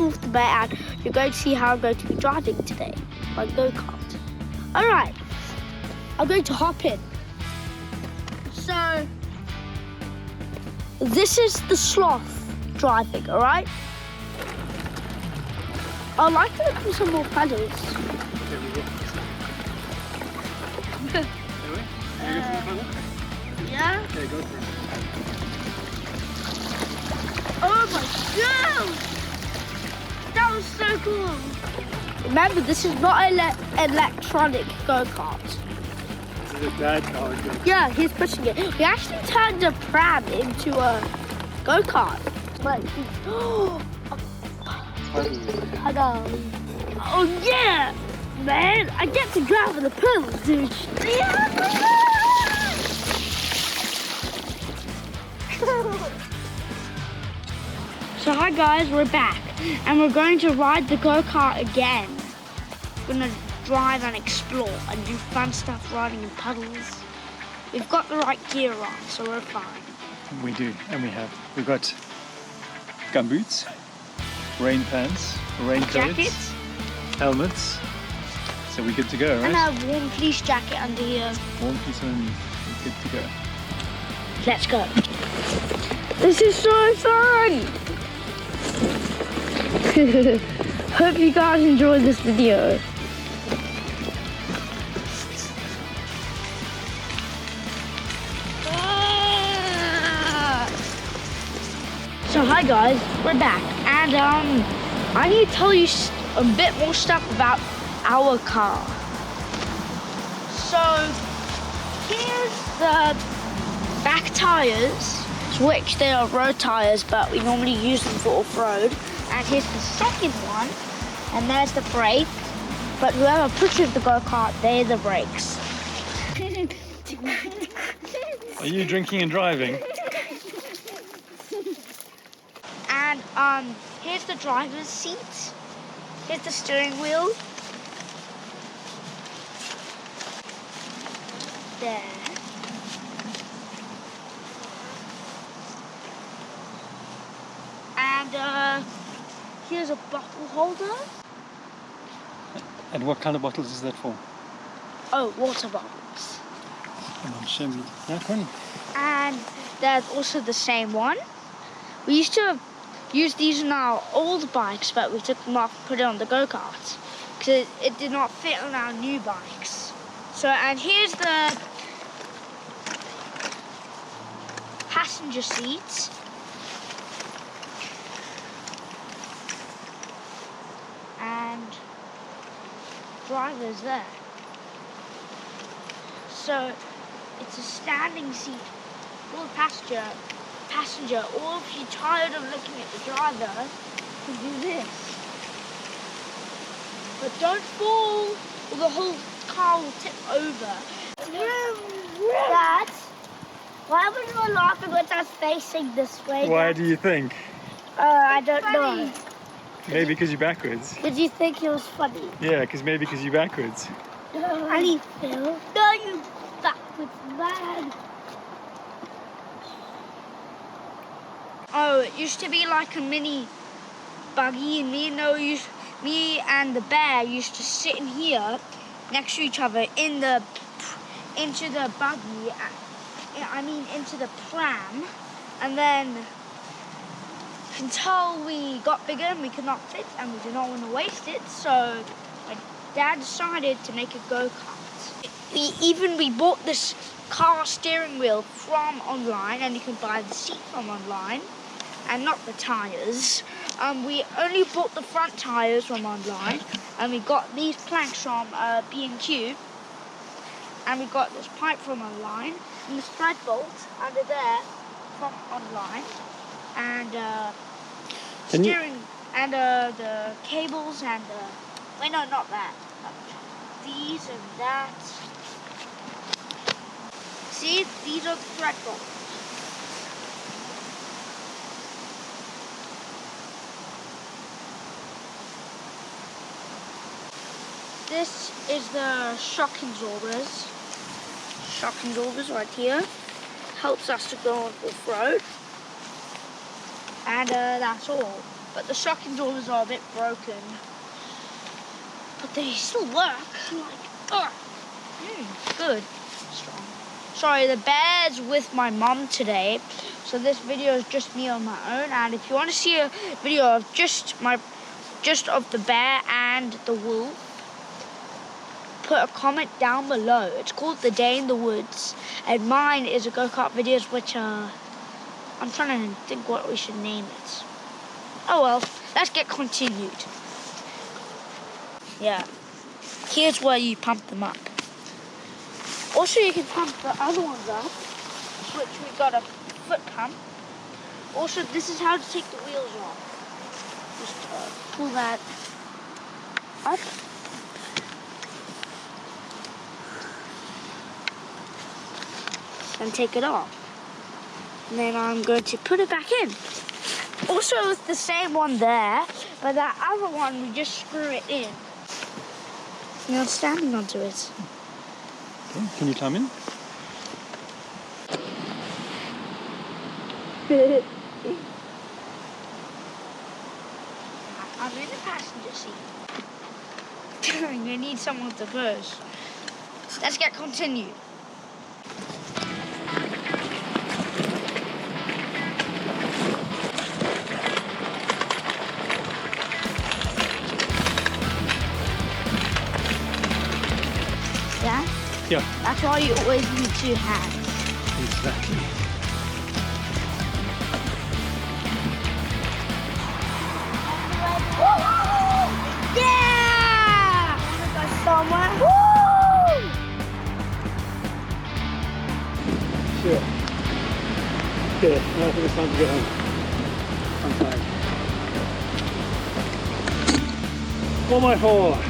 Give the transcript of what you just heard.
Sloth the Bear, and you're going to see how I'm going to be driving today, my go-kart. Alright, I'm going to hop in. So, this is the Sloth driving, alright? I'd like to look for some more pedals. Yeah? Okay, go for it. Oh my god! That was so cool! Remember, this is not an electronic go-kart. This is a dad car. Yeah, he's pushing it. We actually turned a pram into a go-kart. Like, hello. Oh yeah! Man, I get to drive on the pedals, dude. Yeah! So hi guys, we're back and we're going to ride the go-kart again. We're gonna drive and explore and do fun stuff riding in puddles. We've got the right gear on, so we're fine. We do, and we've got gumboots, rain pants, raincoats, Jackets. helmets. So we're good to go, right? And a warm fleece jacket under here. Warm piece and we're good to go. Let's go. This is so fun! Hope you guys enjoyed this video. So hi guys, we're back, and I need to tell you a bit more stuff about our car. So here's the back tires, which they are road tires, but we normally use them for off-road. And here's the second one, and there's the brake. But whoever pushes the go-kart, they're the brakes. Are you drinking and driving? And here's the driver's seat. Here's the steering wheel. There. And here's a bottle holder. And what kind of bottles is that for? Oh, water bottles. And there's also the same one. We used to use these in our old bikes, but we took them off and put it on the go-karts because it did not fit on our new bikes. So, and here's the passenger seat. And driver's there. So it's a standing seat for the passenger, or if you're tired of looking at the driver, you can do this. But don't fall or the whole car will tip over. Dad, why was we laughing with us facing this way? Why do you think? I don't know. Maybe because you're backwards. Did you think it was funny? Yeah, maybe because you're backwards. And he fell. No, you backwards man. Oh, it used to be like a mini buggy, and me and the bear used to sit in here next to each other into the buggy. Into the pram, and then until we got bigger and we could not fit and we did not want to waste it, so my dad decided to make a go-kart. We bought this car steering wheel from online, and you can buy the seat from online and not the tires. We only bought the front tires from online, and we got these planks from B&Q, and we got this pipe from online and the thread bolt under there from online, and steering and the cables and wait, no, not that. These and that. See, these are the thread bolts. This is the shock absorbers. Shock absorbers right here. Helps us to go on off-road. And that's all. but the shocking doors are a bit broken. But they still work. Good. Strong. Sorry, the bear's with my mum today, so this video is just me on my own. And if you want to see a video of just of the bear and the wolf, put a comment down below. It's called The Day in the Woods, and mine is a go-kart videos, which I'm trying to think what we should name it. Oh well, let's get continued. Yeah, here's where you pump them up. Also, you can pump the other ones up, which we got a foot pump. Also, this is how to take the wheels off. Just pull that up. And take it off. And then I'm going to put it back in. Also, it's the same one there, but that other one, we just screw it in. You're standing onto it. Okay, can you climb in? I'm in the passenger seat. You need someone to push. Let's get continued. Yeah. That's why you always need 2 hands. Exactly. Yeah! I want to go somewhere. Woo! Sure. Okay, now I think it's time to go home. I'm tired. 4x4.